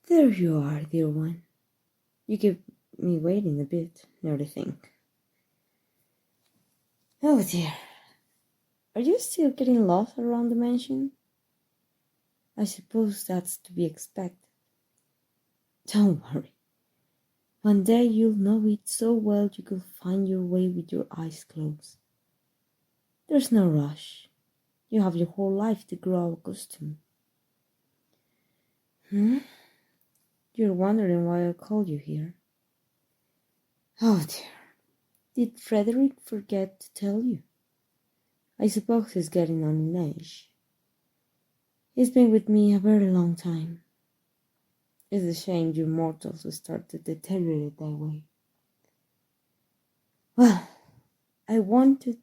There you are, dear one. You keep me waiting a bit, now to think. Oh dear. Are you still getting lost around the mansion? I suppose that's to be expected. Don't worry. One day you'll know it so well you could find your way with your eyes closed. There's no rush. You have your whole life to grow accustomed. You're wondering why I called you here. Oh dear. Did Frederick forget to tell you? I suppose he's getting on in age. He's been with me a very long time. It's a shame you mortals start to deteriorate that way. Well, I wanted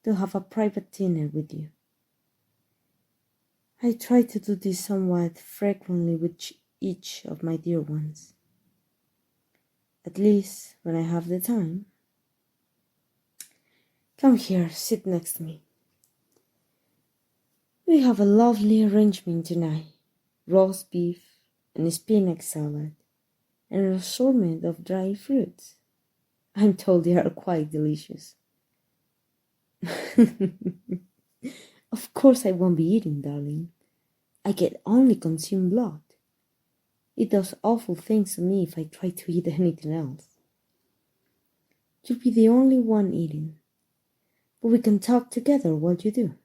to have a private dinner with you. I try to do this somewhat frequently with each of my dear ones. At least when I have the time. Come here, sit next to me. We have a lovely arrangement tonight. Roast beef and spinach salad and an assortment of dry fruits. I'm told they are quite delicious. Of course I won't be eating, darling. I can only consume blood. It does awful things to me if I try to eat anything else. You'll be the only one eating, but we can talk together while you do.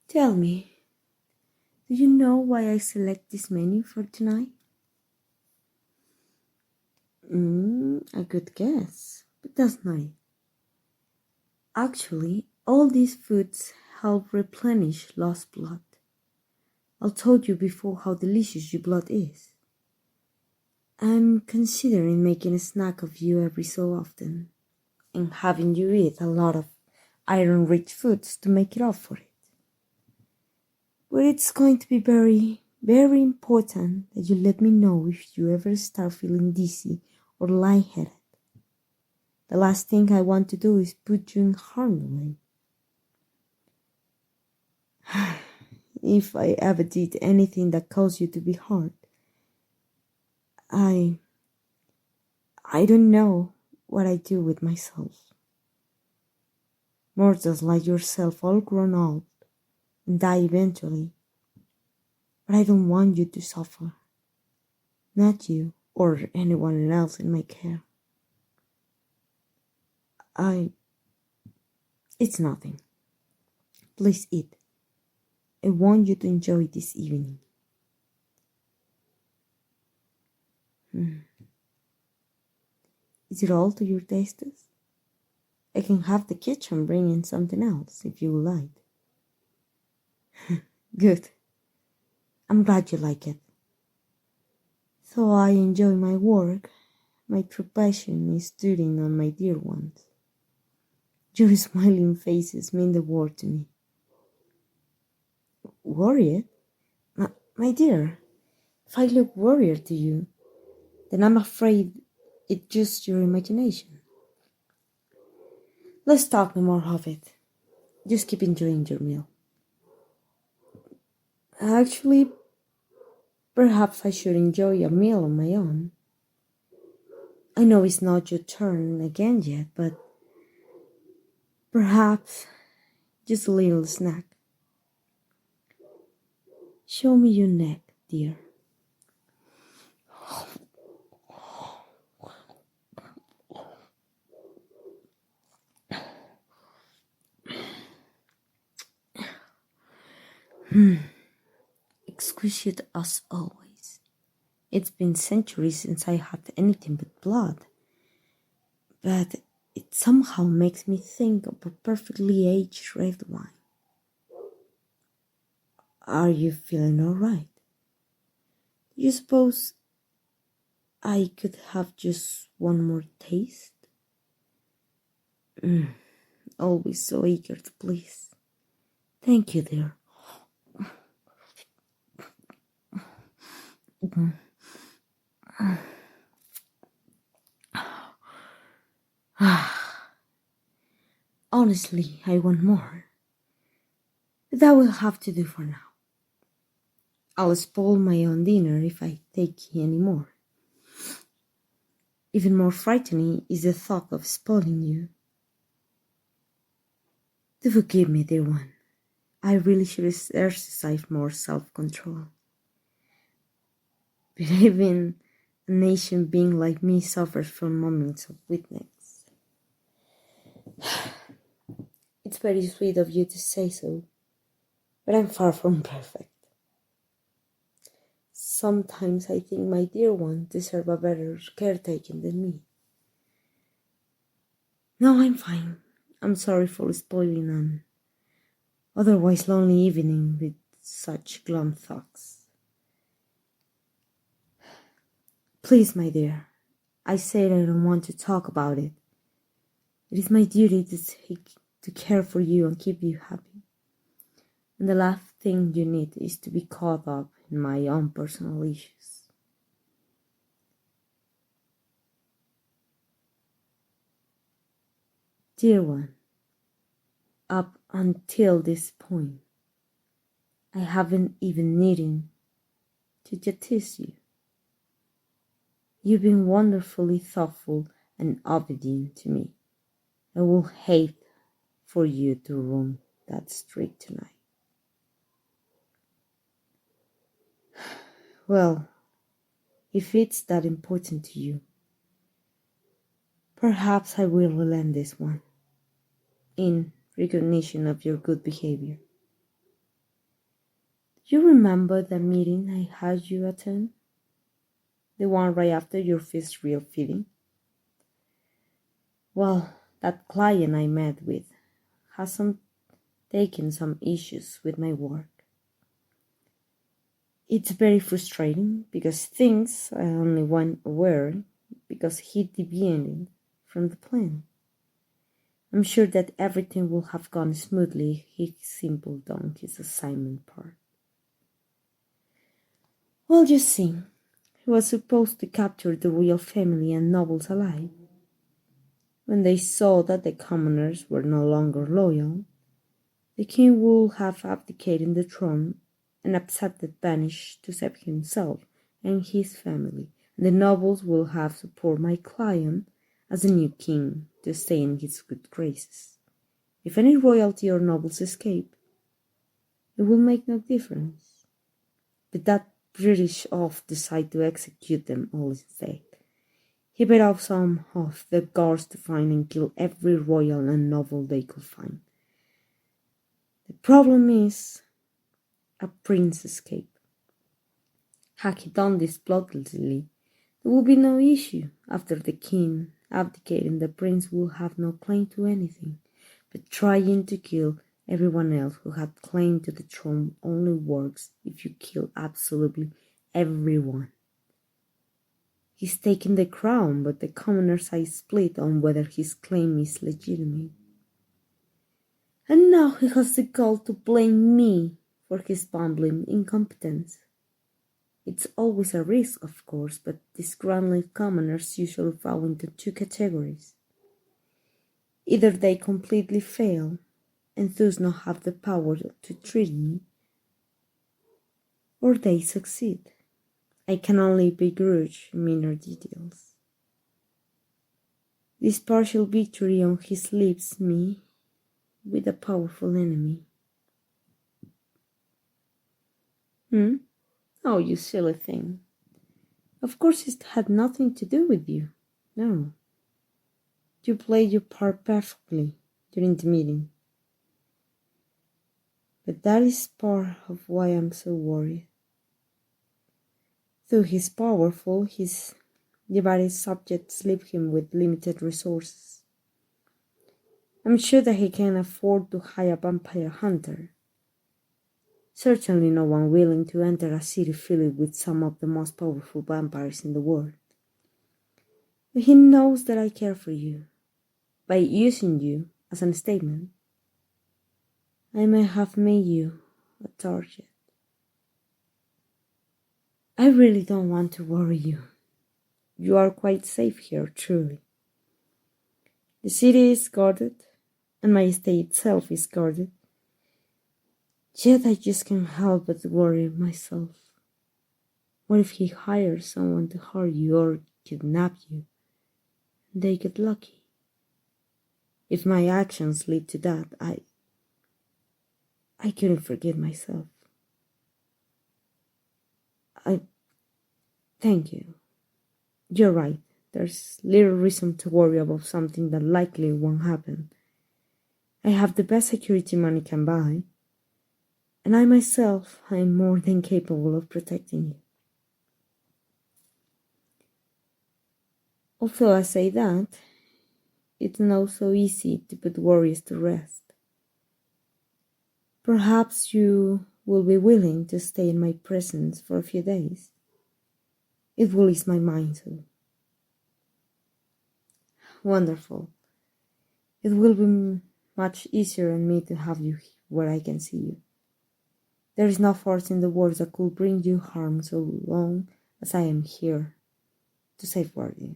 Tell me, do you know why I select this menu for tonight? A good guess, but that's not it. Actually, all these foods help replenish lost blood. I told you before how delicious your blood is. I'm considering making a snack of you every so often and having you eat a lot of iron-rich foods to make it up for it. But it's going to be very, very important that you let me know if you ever start feeling dizzy or lightheaded. The last thing I want to do is put you in harm's way. If I ever did anything that caused you to be hurt, I don't know what I'd do with myself. Mortals like yourself all grown old and die eventually. But I don't want you to suffer. Not you or anyone else in my care. It's nothing. Please eat. I want you to enjoy this evening. Is it all to your tastes? I can have the kitchen bring in something else if you would like. Good. I'm glad you like it. Though I enjoy my work, my true passion is studying on my dear ones. Your smiling faces mean the world to me. Worried? My dear, if I look worried to you, then I'm afraid it's just your imagination. Let's talk no more of it. Just keep enjoying your meal. Actually, perhaps I should enjoy a meal on my own. I know it's not your turn again yet, but perhaps just a little snack. Show me your neck, dear. Exquisite as always. It's been centuries since I had anything but blood, but it somehow makes me think of a perfectly aged red wine. Are you feeling all right? Do you suppose I could have just one more taste? Always so eager to please. Thank you, dear. Honestly, I want more. But that will have to do for now. I'll spoil my own dinner if I take any more. Even more frightening is the thought of spoiling you. Do forgive me, dear one. I really should exercise more self-control. But even a nation being like me suffers from moments of weakness. It's very sweet of you to say so, but I'm far from perfect. Sometimes I think my dear one deserves a better caretaking than me. No, I'm fine. I'm sorry for spoiling an otherwise lonely evening with such glum thoughts. Please, my dear, I said I don't want to talk about it. It is my duty to care for you and keep you happy. And the last thing you need is to be caught up in my own personal issues. Dear one, up until this point, I haven't even needed to tease you. You've been wonderfully thoughtful and obedient to me. I will hate for you to run that street tonight. Well, if it's that important to you, perhaps I will relent this one, in recognition of your good behavior. Do you remember the meeting I had you attend? The one right after your first real feeling? Well, that client I met with has taken some issues with my work. It's very frustrating because things I only went aware because he deviated from the plan. I'm sure that everything will have gone smoothly if he simply done his assignment part. Well, you see, he was supposed to capture the royal family and nobles alive. When they saw that the commoners were no longer loyal, the king would have abdicated the throne and accepted banish to save himself and his family, and the nobles will have support my client as the new king to stay in his good graces. If any royalty or nobles escape, it will make no difference. But that British oaf decided to execute them all instead. He paid off some of the guards to find and kill every royal and noble they could find. The problem is, a prince escaped. Had he done this bloodlessly, there would be no issue. After the king abdicating, the prince would have no claim to anything. But trying to kill everyone else who had claim to the throne only works if you kill absolutely everyone. He's taken the crown, but the commoners are split on whether his claim is legitimate. And now he has the gall to blame me for his bumbling incompetence. It's always a risk, of course, but these groundless commoners usually fall into two categories. Either they completely fail, and thus not have the power to treat me, or they succeed. I can only begrudge minor details. This partial victory on his leaves me with a powerful enemy. Oh, you silly thing. Of course it had nothing to do with you. No. You played your part perfectly during the meeting. But that is part of why I'm so worried. Though he's powerful, his divided subjects leave him with limited resources. I'm sure that he can afford to hire a vampire hunter. Certainly no one willing to enter a city filled with some of the most powerful vampires in the world. But he knows that I care for you. By using you as a statement, I may have made you a target. I really don't want to worry you. You are quite safe here, truly. The city is guarded, and my estate itself is guarded. Yet I just can't help but worry myself. What if he hires someone to hurt you or kidnap you? They get lucky. If my actions lead to that, I couldn't forgive myself. Thank you. You're right. There's little reason to worry about something that likely won't happen. I have the best security money can buy, and I myself am more than capable of protecting you. Although I say that, it's not so easy to put worries to rest. Perhaps you will be willing to stay in my presence for a few days. It will ease my mind too. Wonderful. It will be much easier on me to have you where I can see you. There is no force in the world that could bring you harm so long as I am here to safeguard you.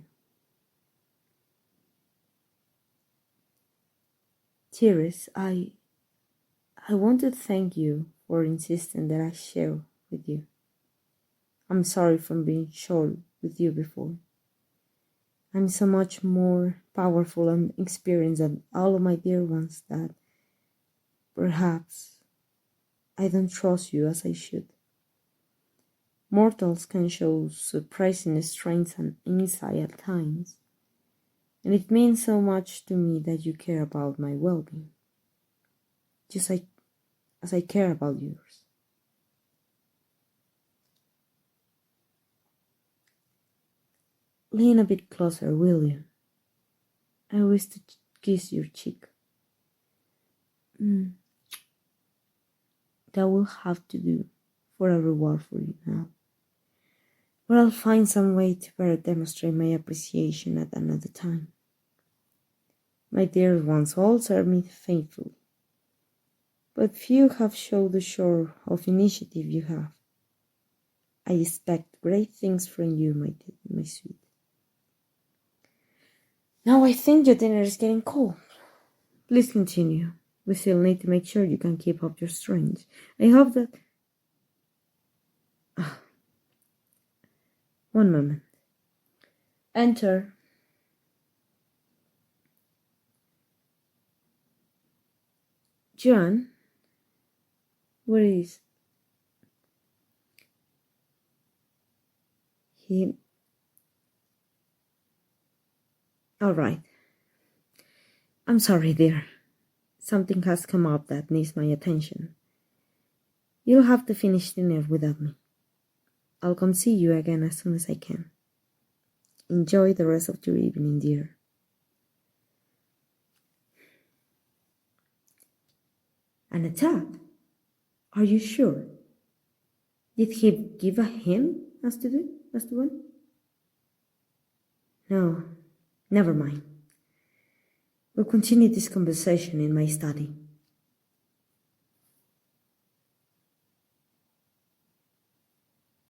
Teres, I want to thank you for insisting that I share with you. I'm sorry for being short with you before. I'm so much more powerful and experienced than all of my dear ones that perhaps I don't trust you as I should. Mortals can show surprising strength and insight at times, and it means so much to me that you care about my well-being, just as I care about yours. Lean a bit closer, will you? I wish to kiss your cheek. That will have to do for a reward for you now. But I'll find some way to better demonstrate my appreciation at another time. My dear ones all serve me faithfully, but few have shown the sort of initiative you have. I expect great things from you, my sweet. Now I think your dinner is getting cold. Please continue. We still need to make sure you can keep up your strength. I hope that... One moment. Enter. John? Where is... He... All right. I'm sorry, dear. Something has come up that needs my attention. You'll have to finish dinner without me. I'll come see you again as soon as I can. Enjoy the rest of your evening, dear. An attack? Are you sure? Did he give a hint as to when? No, never mind. We'll continue this conversation in my study.